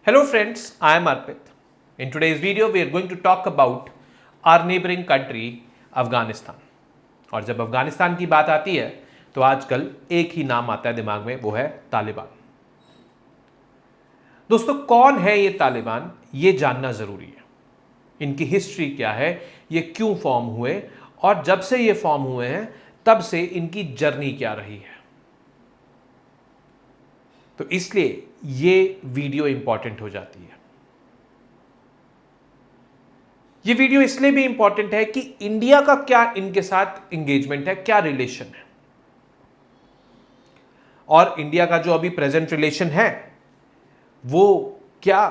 Hello friends, I am Arpit. In today's video, we are going to talk about our neighboring country, Afghanistan. और जब अफगानिस्तान की बात आती है तो आजकल एक ही नाम आता है दिमाग में, वो है तालिबान. दोस्तों, कौन है ये तालिबान, ये जानना जरूरी है. इनकी हिस्ट्री क्या है, ये क्यों फॉर्म हुए और जब से ये फॉर्म हुए हैं तब से इनकी जर्नी क्या रही है. तो इसलिए ये वीडियो इंपॉर्टेंट हो जाती है. ये वीडियो इसलिए भी इंपॉर्टेंट है कि इंडिया का क्या इनके साथ इंगेजमेंट है, क्या रिलेशन है, और इंडिया का जो अभी प्रेजेंट रिलेशन है वो क्या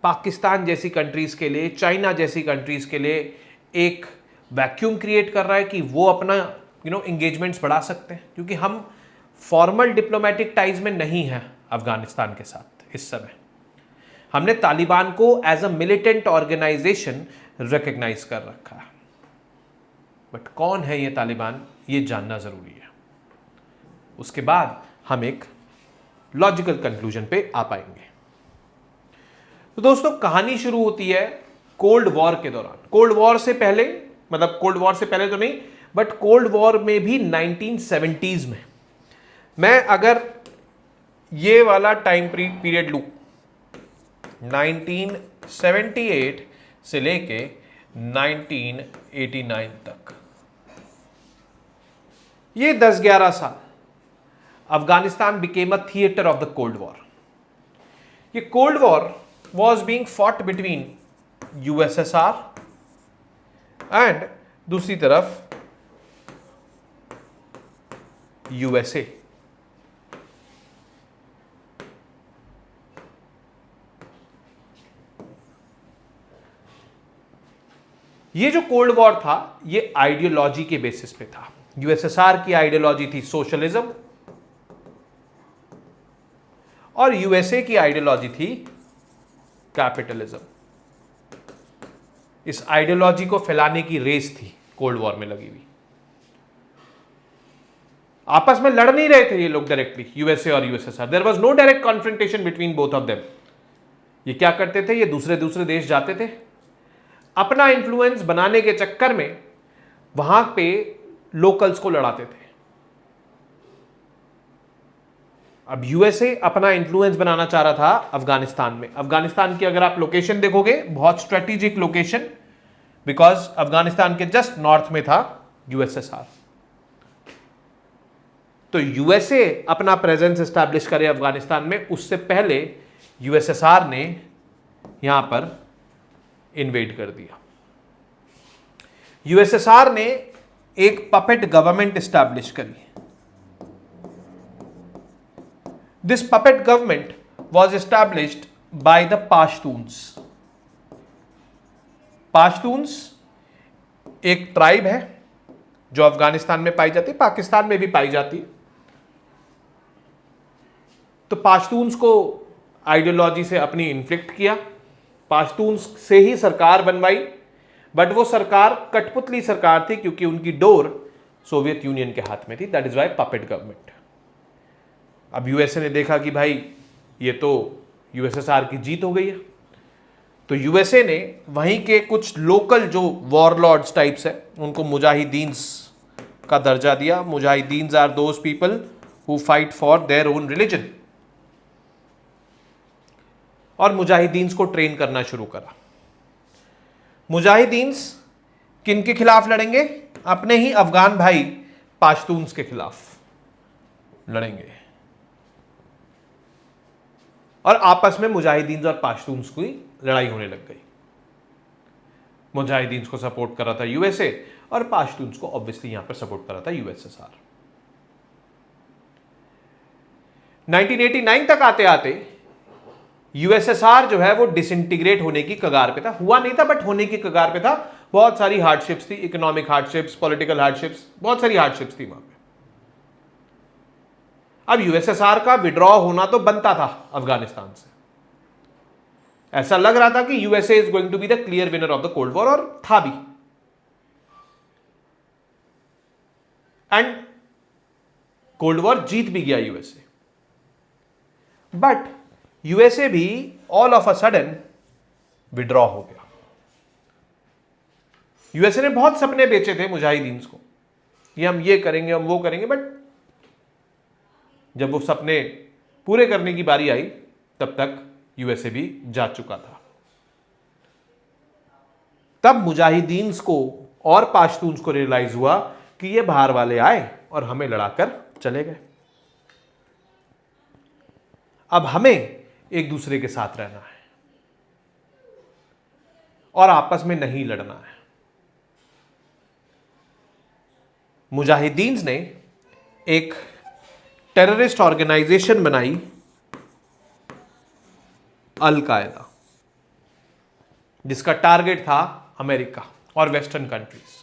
पाकिस्तान जैसी कंट्रीज के लिए, चाइना जैसी कंट्रीज के लिए एक वैक्यूम क्रिएट कर रहा है कि वो अपना एंगेजमेंट्स बढ़ा सकते हैं. क्योंकि हम फॉर्मल डिप्लोमेटिक टाइज में नहीं हैं अफगानिस्तान के साथ इस समय. हमने तालिबान को as a militant organisation recognise कर रखा है. बट कौन है ये तालिबान, ये जानना जरूरी है. उसके बाद हम एक लॉजिकल कंक्लूजन पे आ पाएंगे. तो दोस्तों, कहानी शुरू होती है कोल्ड वॉर के दौरान. कोल्ड वॉर से पहले, मतलब कोल्ड वॉर से पहले तो नहीं, बट कोल्ड वॉर में भी 1970s में. मैं अगर ये वाला टाइम पीरियड लूं 1978 से लेके 1989 तक, ये 10-11 साल Afghanistan became a theatre of the cold war. ये cold war was being fought between USSR and दूसरी तरफ यूएसए. ये जो कोल्ड वॉर था ये आइडियोलॉजी के बेसिस पे था. यूएसएसआर की आइडियोलॉजी थी सोशलिज्म और यूएसए की आइडियोलॉजी थी कैपिटलिज्म. इस आइडियोलॉजी को फैलाने की रेस थी कोल्ड वॉर में लगी हुई. आपस में लड़ नहीं रहे थे ये लोग डायरेक्टली, यूएसए और USSR. There was no direct confrontation between both of them. ये क्या करते थे, ये दूसरे देश जाते थे, अपना इन्फ्लुएंस बनाने के चक्कर में वहां पे लोकल्स को लड़ाते थे. अब यूएसए अपना इन्फ्लुएंस बनाना चाह रहा था अफगानिस्तान में. अफगानिस्तान की अगर आप लोकेशन देखोगे, बहुत स्ट्रेटेजिक लोकेशन, बिकॉज अफगानिस्तान के जस्ट नॉर्थ में था यूएसएसआर. तो यूएसए अपना प्रेजेंस एस्टैब्लिश करे अफगानिस्तान में, उससे पहले यूएसएसआर ने यहां पर इन्वेड कर दिया. यूएसएसआर ने एक पपेट गवर्नमेंट एस्टैब्लिश करी. This puppet government was established by the Pashtuns. Pashtuns एक ट्राइब है जो अफगानिस्तान में पाई जाती है, पाकिस्तान में भी पाई जाती है. तो पाश्तून्स को आइडियोलॉजी से अपनी इन्फ्लिक्ट किया, पाश्तून्स से ही सरकार बनवाई. बट वो सरकार कठपुतली सरकार थी क्योंकि उनकी डोर सोवियत यूनियन के हाथ में थी. That is why puppet government. अब यूएसए ने देखा कि भाई ये तो यूएसएसआर की जीत हो गई है, तो यूएसए ने वहीं के कुछ लोकल जो वॉरलॉर्ड्स टाइप्स है उनको मुजाहिदीन्स का दर्जा दिया. मुजाहिदीन्स are those people who fight for their own religion. और मुजाहिदीन्स को ट्रेन करना शुरू करा. मुजाहिदीन्स किन के खिलाफ लड़ेंगे? अपने ही अफगान भाई पाश्तून्स के खिलाफ लड़ेंगे. और आपस में मुजाहिदीन्स और पाश्तून्स की लड़ाई होने लग गई. मुजाहिदीन्स को सपोर्ट कर रहा था यूएसए और पाश्तून्स को ऑब्वियसली यहां पर सपोर्ट कर रहा था यूएसएसआर. 1989 तक आते आते यूएसएसआर जो है वो डिसइंटीग्रेट होने की कगार पे था. हुआ नहीं था बट होने की कगार पे था. बहुत सारी हार्डशिप्स थी, इकोनॉमिक हार्डशिप्स, पॉलिटिकल हार्डशिप्स, बहुत सारी हार्डशिप्स थी वहां पे. अब यूएसएसआर का विड्रॉ होना तो बनता था अफगानिस्तान से. ऐसा लग रहा था कि USA is going to be the clear winner of the cold war, और था भी. एंड कोल्ड वॉर जीत भी गया यूएसए. बट यूएसए भी all of a sudden withdraw हो गया। यूएसए ने बहुत सपने बेचे थे मुजाहिदीन को, ये हम ये करेंगे, हम वो करेंगे, बट जब वो सपने पूरे करने की बारी आई तब तक यूएसए भी जा चुका था। तब मुजाहिदीन को और पाश्तून को रियलाइज हुआ कि ये बाहर वाले आए और हमें लड़ाकर चले गए, अब हमें एक दूसरे के साथ रहना है और आपस में नहीं लड़ना है। मुजाहिदीन ने एक टेररिस्ट ऑर्गेनाइजेशन बनाई, अल कायदा, जिसका टारगेट था अमेरिका और वेस्टर्न कंट्रीज।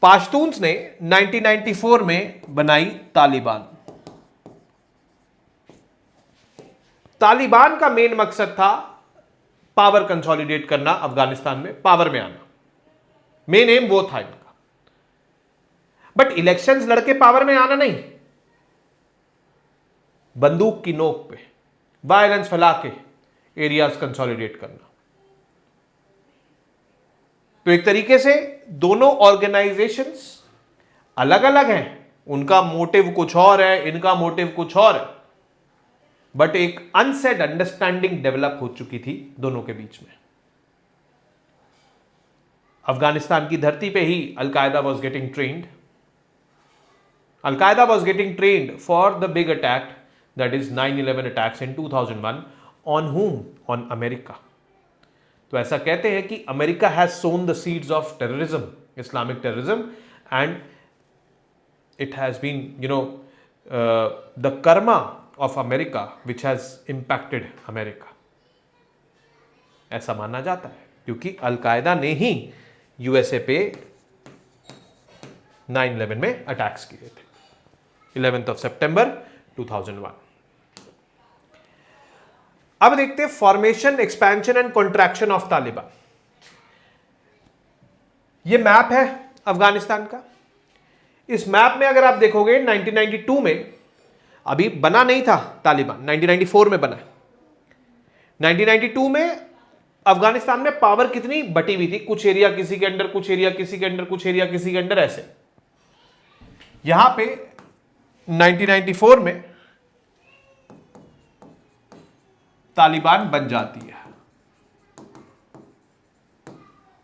पाश्तून्स ने 1994 में बनाई तालिबान। तालिबान का मेन मकसद था पावर कंसोलिडेट करना, अफगानिस्तान में पावर में आना, मेन एम वो था इनका। बट इलेक्शंस लड़के पावर में आना नहीं, बंदूक की नोक पे वायलेंस फैला के एरियाज कंसोलिडेट करना। तो एक तरीके से दोनों ऑर्गेनाइजेशंस अलग अलग हैं, उनका मोटिव कुछ और है, इनका मोटिव कुछ और है, बट एक अनसेड अंडरस्टैंडिंग डेवलप हो चुकी थी दोनों के बीच में। अफगानिस्तान की धरती पे ही Al Qaeda was getting trained. Al Qaeda was getting trained for the big attack, that is 9/11 attacks in 2001. On whom? On America. तो ऐसा कहते हैं कि America has sown the seeds of terrorism, Islamic terrorism, and it has been, the karma of America which has impacted America. ऐसा माना जाता है क्योंकि अल कायदा ने ही यूएसए पे 9/11 में अटैक्स किए थे, 11th of September 2001। अब देखते हैं formation, expansion and contraction of Taliban. ये मैप है अफगानिस्तान का। इस मैप में अगर आप देखोगे 1992 में, अभी बना नहीं था तालिबान, 1994 में बना। 1992 में अफगानिस्तान में पावर कितनी बटी हुई थी, कुछ एरिया किसी के अंडर, कुछ एरिया किसी के अंडर, कुछ एरिया किसी के अंडर, ऐसे। यहां पे 1994 में तालिबान बन जाती है,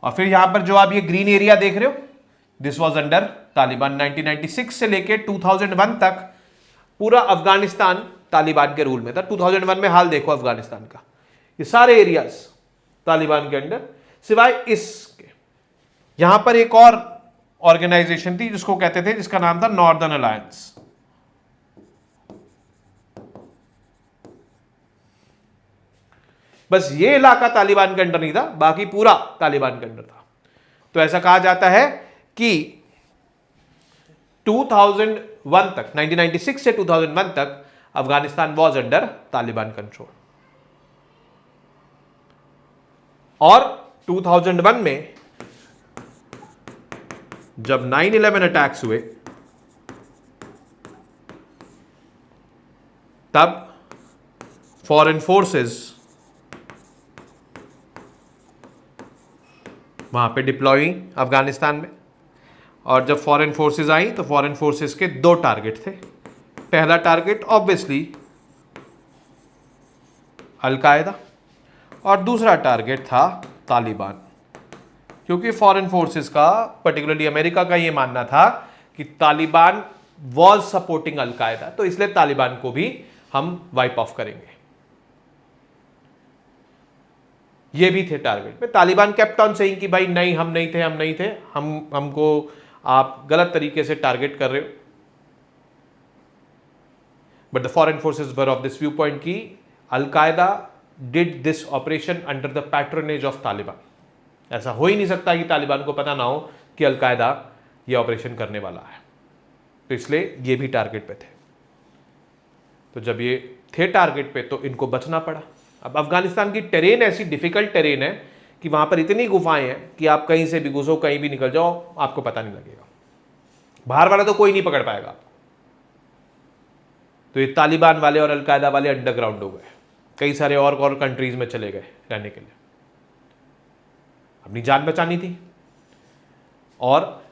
और फिर यहां पर जो आप ये ग्रीन एरिया देख रहे हो, दिस वाज अंडर तालिबान। 1996 से लेके 2001 तक पूरा अफगानिस्तान तालिबान के रूल में था। 2001 में हाल देखो अफगानिस्तान का, ये सारे एरियाज तालिबान के अंडर, सिवाय इसके। यहां पर एक और ऑर्गेनाइजेशन थी जिसको कहते थे, जिसका नाम था नॉर्दर्न अलायंस। बस ये इलाका तालिबान के अंडर नहीं था, बाकी पूरा तालिबान के अंडर था। तो ऐसा कहा जाता है कि 2001 तक, 1996 से 2001 तक Afghanistan was under Taliban control. और 2001 में जब 9/11 अटैक्स हुए, तब फॉरेन फोर्सेस वहां पे डिप्लॉय अफगानिस्तान में। और जब फॉरेन फोर्सेस आई तो फॉरेन फोर्सेस के दो टारगेट थे। पहला टारगेट ऑब्वियसली अल कायदा, और दूसरा टारगेट था तालिबान, क्योंकि फॉरेन फोर्सेस का, पर्टिकुलरली अमेरिका का, यह मानना था कि तालिबान वॉज सपोर्टिंग अल कायदा, तो इसलिए तालिबान को भी हम वाइप ऑफ करेंगे। ये भी थे टारगेट में। तालिबान केप्ट ऑन सेइंग कि भाई नहीं, हम नहीं थे, हम नहीं थे, हमको आप गलत तरीके से टारगेट कर रहे हो। But the foreign forces were of this view point की अल कायदा did this operation under the patronage of Taliban. ऐसा हो ही नहीं सकता कि तालिबान को पता ना हो कि अल कायदा ये ऑपरेशन करने वाला है, तो इसलिए ये भी टारगेट पे थे। तो जब ये थे टारगेट पे तो इनको बचना पड़ा। अब अफगानिस्तान की टेरेन ऐसी डिफिकल्ट टेरेन है कि वहां पर इतनी गुफाएं हैं कि आप कहीं से भी घुसो, कहीं भी निकल जाओ, आपको पता नहीं लगेगा, बाहर वाला तो कोई नहीं पकड़ पाएगा आपको। तो ये तालिबान वाले और अलकायदा वाले अंडरग्राउंड हो गए। कई सारे और कंट्रीज में चले गए रहने के लिए, अपनी जान बचानी थी। और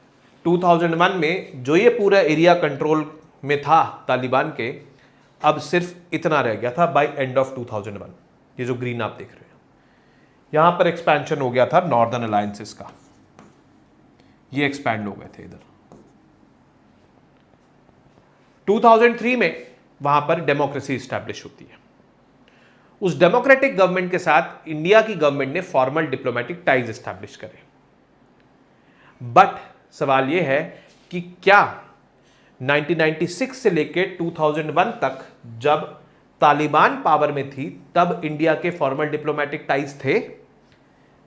2001 में जो ये पूरा एरिया कंट्रोल में था तालिबान के, अब सिर्फ इतना रह गया था बाय एंड ऑफ 2001। ये जो ग्रीन आप देख रहे हैं, यहां पर एक्सपेंशन हो गया था नॉर्दर्न अलायंसेस का, ये एक्सपैंड हो गए थे इधर। 2003 में वहां पर डेमोक्रेसी स्टैब्लिश होती है। उस डेमोक्रेटिक गवर्नमेंट के साथ इंडिया की गवर्नमेंट ने फॉर्मल डिप्लोमेटिक टाइज एस्टैब्लिश करे। बट सवाल यह है कि क्या 1996 से लेकर 2001 तक जब तालिबान पावर में थी तब इंडिया के फॉर्मल डिप्लोमेटिक टाइज थे?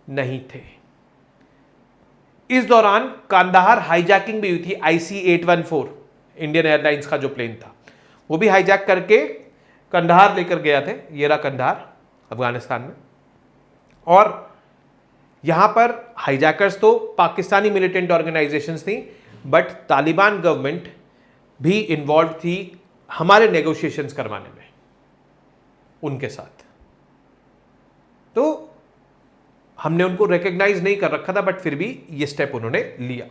नहीं थे। इस दौरान कांदाहार हाईजैकिंग भी हुई थी। IC-814 इंडियन एयरलाइंस का जो प्लेन था वो भी हाईजैक करके कंधार लेकर गया थे। ये रहा कंधार अफगानिस्तान में। और यहां पर हाईजैकर्स तो पाकिस्तानी मिलिटेंट ऑर्गेनाइजेशंस थी, बट तालिबान गवर्नमेंट भी इन्वॉल्व थी हमारे नेगोशिएशंस करवाने में उनके साथ। तो हमने उनको रिकॉग्नाइज नहीं कर रखा था, बट फिर भी ये स्टेप उन्होंने लिया।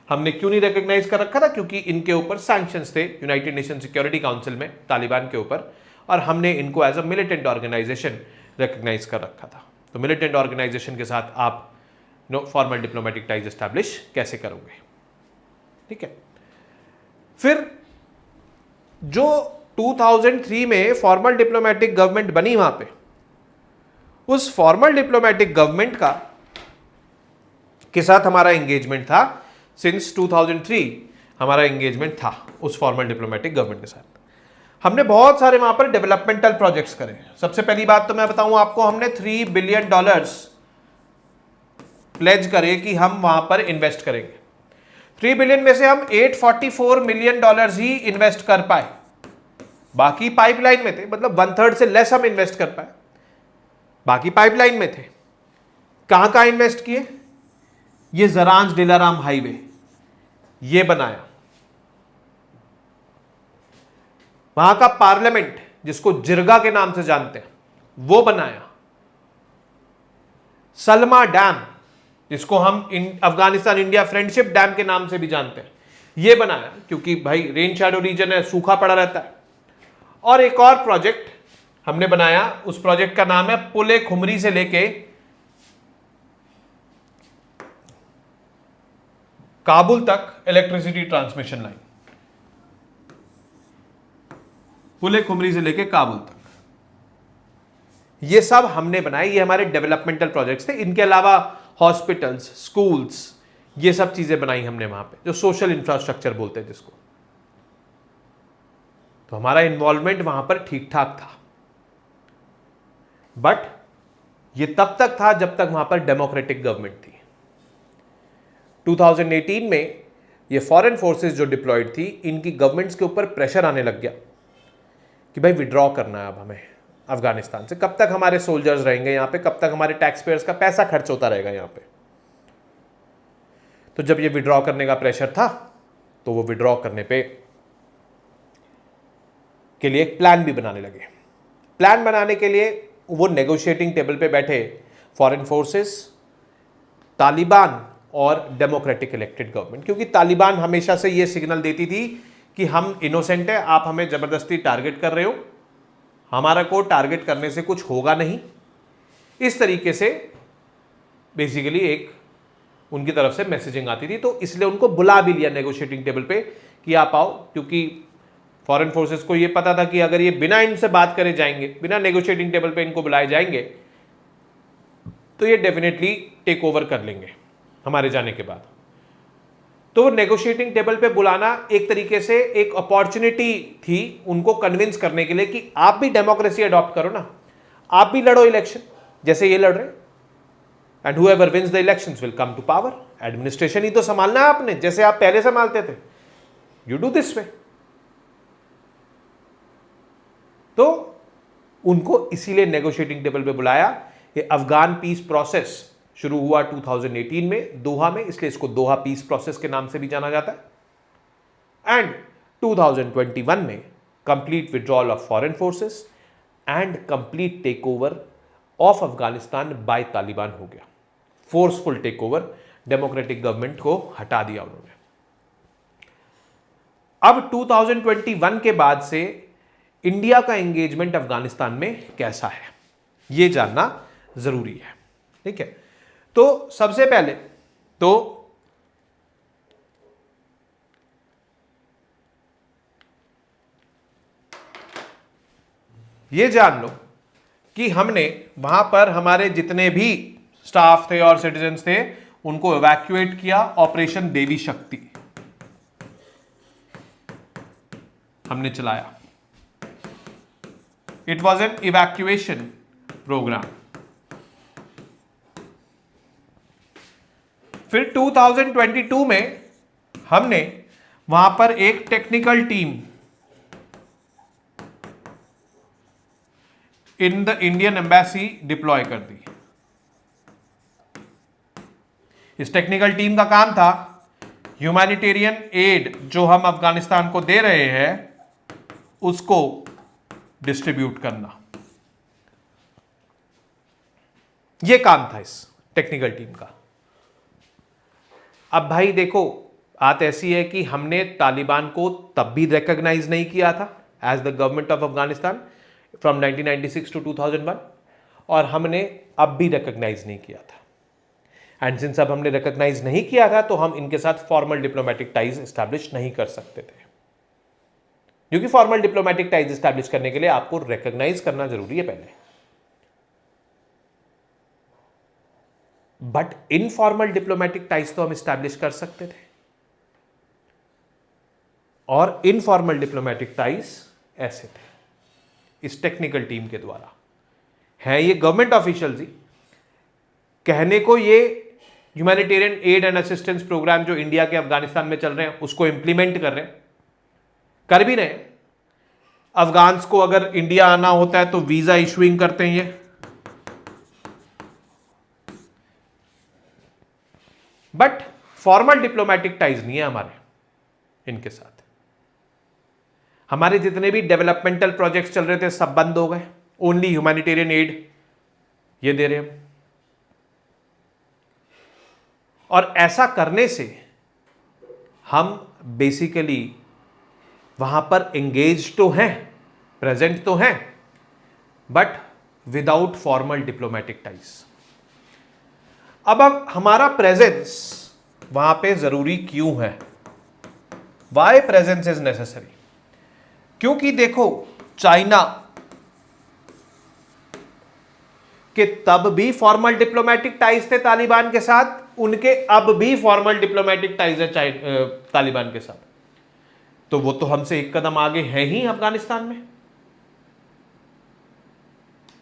हमने क्यों नहीं रिकॉग्नाइज कर रखा था? क्योंकि इनके ऊपर सैंक्शंस थे यूनाइटेड नेशन सिक्योरिटी काउंसिल में तालिबान के ऊपर, और हमने इनको as a militant organisation recognise कर रखा था। तो मिलिटेंट ऑर्गेनाइजेशन के साथ आप फॉर्मल डिप्लोमेटिक टाइज एस्टैब्लिश कैसे करोगे? ठीक है। फिर जो 2003 में फॉर्मल डिप्लोमेटिक गवर्नमेंट बनी, वहां पे उस फॉर्मल डिप्लोमेटिक गवर्नमेंट का के साथ हमारा एंगेजमेंट था। सिंस 2003 हमारा एंगेजमेंट था उस फॉर्मल डिप्लोमेटिक गवर्नमेंट के साथ। हमने बहुत सारे वहां पर डेवलपमेंटल प्रोजेक्ट्स करे। सबसे पहली बात तो मैं बताऊं आपको, हमने $3 बिलियन प्लेज करे कि हम वहां पर इन्वेस्ट करेंगे। 3 बिलियन में से हम $844 मिलियन ही इन्वेस्ट कर पाए, बाकी पाइपलाइन में थे। मतलब 1/3 से लेस हम इन्वेस्ट कर पाए, बाकी पाइपलाइन में थे। कहां इन्वेस्ट किए? ये जरांज दिलाराम हाईवे ये बनाया, वहां का पार्लियामेंट जिसको जिरगा के नाम से जानते हैं वो बनाया। सलमा डैम जिसको हम अफगानिस्तान इंडिया फ्रेंडशिप डैम के नाम से भी जानते हैं, ये बनाया, क्योंकि भाई रेन शैडो रीजन है, सूखा पड़ा रहता है। और एक और प्रोजेक्ट हमने बनाया, उस प्रोजेक्ट का नाम है पुले खुमरी से लेके काबुल तक इलेक्ट्रिसिटी ट्रांसमिशन लाइन। पुले खुमरी से लेके काबुल तक, ये सब हमने बनाए। ये हमारे डेवलपमेंटल प्रोजेक्ट्स थे। इनके अलावा हॉस्पिटल्स, स्कूल्स, ये सब चीजें बनाई हमने वहां पे, जो सोशल इंफ्रास्ट्रक्चर बोलते हैं जिसको। तो हमारा इन्वॉल्वमेंट वहां पर ठीक ठाक था, बट ये तब तक था जब तक वहां पर डेमोक्रेटिक गवर्नमेंट थी। 2018 में ये फॉरेन फोर्सेस जो डिप्लॉयड थी, इनकी गवर्नमेंट्स के ऊपर प्रेशर आने लग गया कि भाई विड्रॉ करना है अब हमें अफगानिस्तान से। कब तक हमारे सोल्जर्स रहेंगे यहाँ पे? कब तक हमारे टैक्स पेयर्स का पैसा खर्च होता रहेगा यहाँ पे? तो जब ये विड्रॉ करने का प्रेशर था, तो वो विड्रॉ करने पे के लिए एक प्लान भी बनाने लगे। प्लान बनाने के लिए वो नेगोशिएटिंग टेबल पे बैठे फॉरेन फोर्सेस, तालिबान और डेमोक्रेटिक इलेक्टेड गवर्नमेंट, क्योंकि तालिबान हमेशा से ये सिग्नल देती थी कि हम इनोसेंट है, आप हमें जबरदस्ती टारगेट कर रहे हो, हमारा को टारगेट करने से कुछ होगा नहीं। इस तरीके से बेसिकली एक उनकी तरफ से मैसेजिंग आती थी। तो इसलिए उनको बुला भी लिया नेगोशिएटिंग टेबल पे कि आप आओ, क्योंकि फॉरेन फोर्सेस को ये पता था कि अगर ये बिना इनसे बात करे जाएंगे, बिना नेगोशिएटिंग टेबल पे इनको बुलाए जाएंगे, तो ये डेफिनेटली टेक ओवर कर लेंगे हमारे जाने के बाद। तो नेगोशिएटिंग टेबल पे बुलाना एक तरीके से एक अपॉर्चुनिटी थी उनको कन्विंस करने के लिए कि आप भी डेमोक्रेसी अडॉप्ट करो ना, आप भी लड़ो इलेक्शन जैसे ये लड़ रहे, and whoever wins the elections will come to power. Administration ही तो संभालना है आपने, जैसे आप पहले संभालते थे, यू डू दिस वे। तो उनको इसीलिए नेगोशिएटिंग टेबल पे बुलाया। ये अफगान पीस प्रोसेस शुरू हुआ 2018 में दोहा में, इसलिए इसको दोहा पीस प्रोसेस के नाम से भी जाना जाता है। एंड 2021 में complete withdrawal of foreign forces, and complete take over of Afghanistan by Taliban हो गया। Forceful take over, democratic government को हटा दिया उन्होंने। अब 2021 के बाद से इंडिया का एंगेजमेंट अफगानिस्तान में कैसा है, यह जानना जरूरी है। ठीक है, तो सबसे पहले तो ये जान लो कि हमने वहां पर हमारे जितने भी स्टाफ थे और सिटीजन्स थे उनको इवैक्यूएट किया। ऑपरेशन देवी शक्ति हमने चलाया। It was an evacuation programme. फिर 2022 में हमने वहां पर एक technical team in the Indian embassy deploy कर दी। इस टेक्निकल टीम का काम था ह्यूमैनिटेरियन एड जो हम अफगानिस्तान को दे रहे हैं उसको डिस्ट्रीब्यूट करना। यह काम था इस टेक्निकल टीम का। अब भाई देखो, बात ऐसी है कि हमने तालिबान को तब भी रिकॉग्नाइज नहीं किया था as the government of Afghanistan from 1996 to 2001, और हमने अब भी रिकॉग्नाइज नहीं किया था। एंड सिंस अब हमने रिकॉग्नाइज नहीं किया था तो हम इनके साथ फॉर्मल डिप्लोमेटिक टाइज एस्टैब्लिश नहीं कर सकते थे, क्योंकि फॉर्मल डिप्लोमेटिक टाइज एस्टैब्लिश करने के लिए आपको रिकॉग्नाइज करना जरूरी है पहले। बट इनफॉर्मल डिप्लोमेटिक टाइज तो हम एस्टैब्लिश कर सकते थे, और इनफॉर्मल डिप्लोमेटिक टाइज ऐसे थे इस टेक्निकल टीम के द्वारा। है ये गवर्नमेंट ऑफिशियल्स ही, कहने को ये humanitarian aid and assistance programme जो इंडिया के अफगानिस्तान में चल रहे हैं उसको इंप्लीमेंट कर रहे हैं, कर भी रहे हैं। अफगान्स को अगर इंडिया आना होता है तो वीजा इशूइंग करते हैं ये, बट फॉर्मल डिप्लोमेटिक टाइज नहीं है हमारे इनके साथ। हमारे जितने भी डेवलपमेंटल प्रोजेक्ट्स चल रहे थे सब बंद हो गए, ओनली ह्यूमैनिटेरियन एड ये दे रहे हैं। और ऐसा करने से हम बेसिकली वहां पर एंगेज तो हैं, प्रेजेंट तो हैं, but without formal diplomatic ties. अब हमारा प्रेजेंस वहां पे जरूरी क्यों है? Why presence is necessary? क्योंकि देखो, चाइना के तब भी फॉर्मल डिप्लोमेटिक टाइज थे तालिबान के साथ, उनके अब भी फॉर्मल डिप्लोमेटिक टाइज है तालिबान के साथ, तो वो तो हमसे एक कदम आगे है ही अफगानिस्तान में।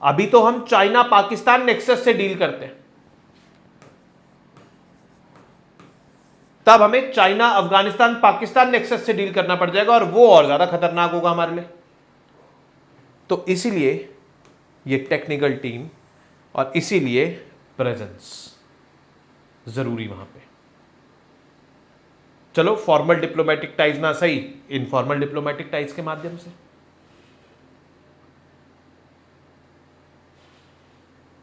अभी तो हम चाइना पाकिस्तान नेक्सस से डील करते हैं, तब हमें चाइना अफगानिस्तान पाकिस्तान नेक्सस से डील करना पड़ जाएगा, और वो और ज्यादा खतरनाक होगा हमारे लिए। तो इसीलिए ये टेक्निकल टीम और इसीलिए प्रेजेंस जरूरी वहां पे। चलो, फॉर्मल डिप्लोमेटिक टाइज ना सही, इनफॉर्मल डिप्लोमेटिक टाइज के माध्यम से।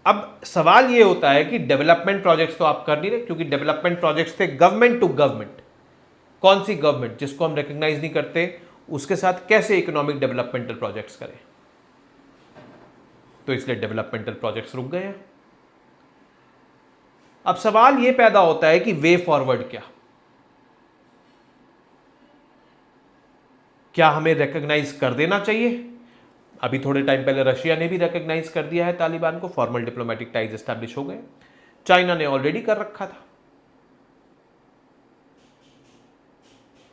अब सवाल यह होता है कि डेवलपमेंट प्रोजेक्ट्स तो आप कर नहीं रहे, क्योंकि डेवलपमेंट प्रोजेक्ट्स थे गवर्नमेंट टू गवर्नमेंट। कौन सी गवर्नमेंट जिसको हम रिकॉग्नाइज नहीं करते उसके साथ कैसे इकोनॉमिक डेवलपमेंटल प्रोजेक्ट्स करें? तो इसलिए डेवलपमेंटल प्रोजेक्ट्स रुक गए हैं। अब सवाल यह पैदा होता है कि वे फॉरवर्ड क्या हमें रिकॉग्नाइज कर देना चाहिए? अभी थोड़े टाइम पहले रशिया ने भी रिकॉग्नाइज कर दिया है तालिबान को, फॉर्मल डिप्लोमेटिक टाइज एस्टैब्लिश हो गए। चाइना ने ऑलरेडी कर रखा था।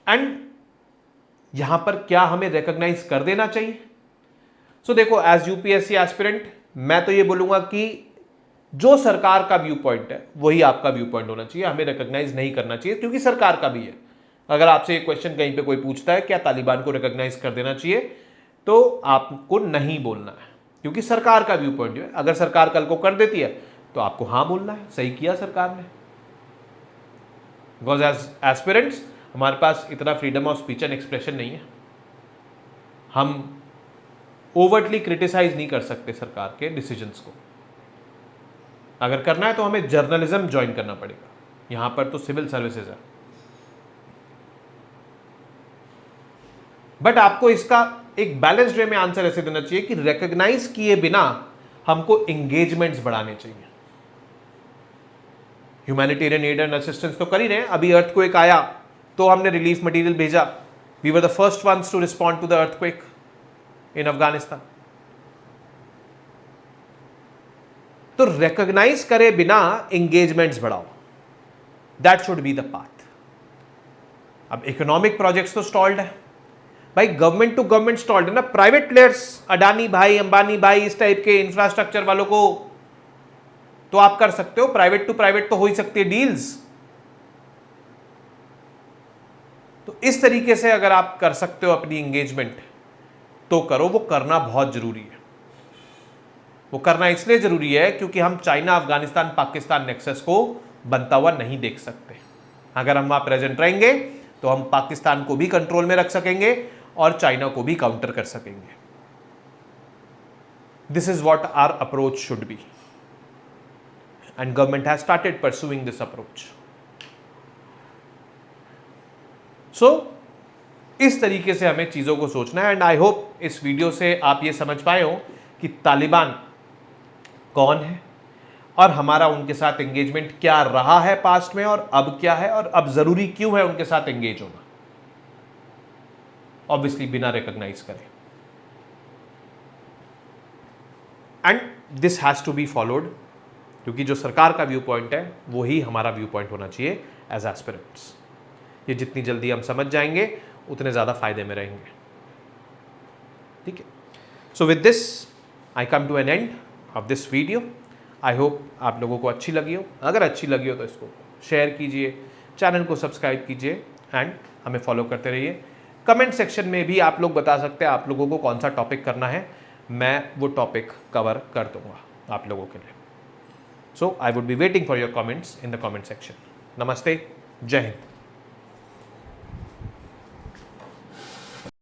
एंड यहां पर क्या हमें रिकॉग्नाइज कर देना चाहिए? सो देखो, एज यूपीएससी एस्पिरेंट मैं तो ये बोलूंगा कि जो सरकार का व्यू पॉइंट है वही आपका व्यू पॉइंट होना चाहिए। हमें रिकॉग्नाइज नहीं करना चाहिए, क्योंकि सरकार का भी है। अगर आपसे एक क्वेश्चन कहीं पे कोई पूछता है क्या तालिबान को रिकॉग्नाइज कर देना चाहिए, तो आपको नहीं बोलना है, क्योंकि सरकार का व्यू पॉइंट है। अगर सरकार कल को कर देती है तो आपको हाँ बोलना है, सही किया सरकार ने। बिकॉज एज एस्पिरेंट्स हमारे पास इतना freedom of speech and expression नहीं है। हम ओवरटली क्रिटिसाइज नहीं कर सकते सरकार के डिसीजंस को। अगर करना है तो हमें जर्नलिज्म ज्वाइन करना पड़ेगा, यहां पर तो सिविल सर्विसेज है। बट आपको इसका एक बैलेंस्ड वे में आंसर ऐसे देना चाहिए कि रिकॉग्नाइज किए बिना हमको एंगेजमेंट्स बढ़ाने चाहिए। ह्यूमैनिटेरियन एड एंड असिस्टेंस तो कर ही रहे हैं, अभी अर्थक्वेक आया तो हमने रिलीफ मटेरियल भेजा। We were the first ones to respond to the earthquake in Afghanistan. तो रिकॉग्नाइज करे बिना एंगेजमेंट्स बढ़ाओ, that should be the path. अब इकोनॉमिक प्रोजेक्ट्स तो स्टॉल्ड है भाई, गवर्नमेंट टू गवर्नमेंट स्टॉल्ड है ना। प्राइवेट प्लेयर्स, अडानी भाई, अंबानी भाई, इस टाइप के इंफ्रास्ट्रक्चर वालों को तो आप कर सकते हो, प्राइवेट टू प्राइवेट तो हो ही सकती है डील्स। तो इस तरीके से अगर आप कर सकते हो अपनी एंगेजमेंट तो करो, वो करना बहुत जरूरी है। वो करना इसलिए जरूरी है क्योंकि हम चाइना, अफगानिस्तान, पाकिस्तान नेक्सस को बनता हुआ नहीं देख सकते। अगर हम वहां प्रेजेंट रहेंगे तो हम पाकिस्तान को भी कंट्रोल में रख सकेंगे और चाइना को भी काउंटर कर सकेंगे। This is what our approach should be and government has started pursuing this approach. So इस तरीके से हमें चीजों को सोचना है। एंड आई होप इस वीडियो से आप ये समझ पाए हो कि तालिबान कौन है और हमारा उनके साथ एंगेजमेंट क्या रहा है पास्ट में और अब क्या है और अब जरूरी क्यों है उनके साथ एंगेज होना, ऑब्वियसली बिना रिकॉग्नाइज करें। And this has to be followed, क्योंकि जो सरकार का व्यू पॉइंट है वो ही हमारा व्यू पॉइंट होना चाहिए एज एस्पिरेंट्स। ये जितनी जल्दी हम समझ जाएंगे उतने ज़्यादा फायदे में रहेंगे। ठीक है, so with this I come to an end of this video. I hope आप लोगों को अच्छी लगी हो। अगर अच्छी लगी हो तो इसको शेयर कीजिए, चैनल को सब्सक्राइब कीजिए एंड हमें फॉलो करते रहिए। कमेंट सेक्शन में भी आप लोग बता सकते हैं आप लोगों को कौन सा टॉपिक करना है, मैं वो टॉपिक कवर कर दूंगा आप लोगों के लिए। So I would be waiting for your comments in the comment section. नमस्ते, जय हिंद।